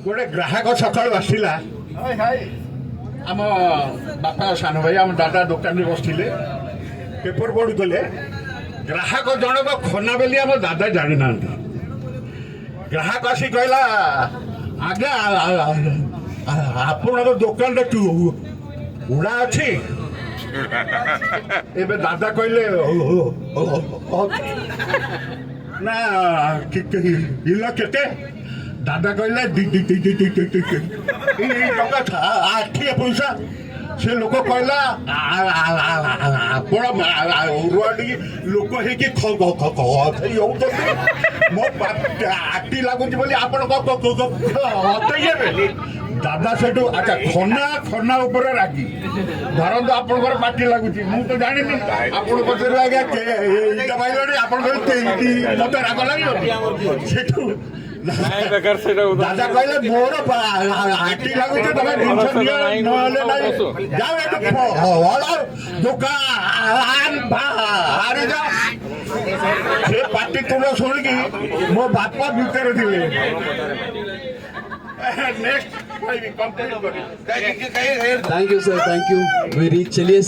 गोटे ग्राहक सकाल आसला आम बापा सान भाई आम दादा दुकान में बसते पेपर पढ़ुले ग्राहक जनक खना बेली आम दादा जानी ना ग्राहक आसी कहला आज्ञा आपण दुकान उड़ा अच्छी एबे दादा कहले ना इला केते दादा कहले टका 8 पैसा से लोक कहला आपण उरुआडी लोक हेकी मो आटी लगुच बोली आपण दादा से अच्छा खना खना ऊपर रागी धरत आपंकर पार्टी लगुच मुझे जानी आप पचार आज्ञा पाइल आप मत राग लगे दादा कहले मोर आटी लगुच तुम दुकान बाहरी जा से पार्टी तुम शुणिकी मो बापा भितर थे next thank you sir, thank you very. चलिए सर।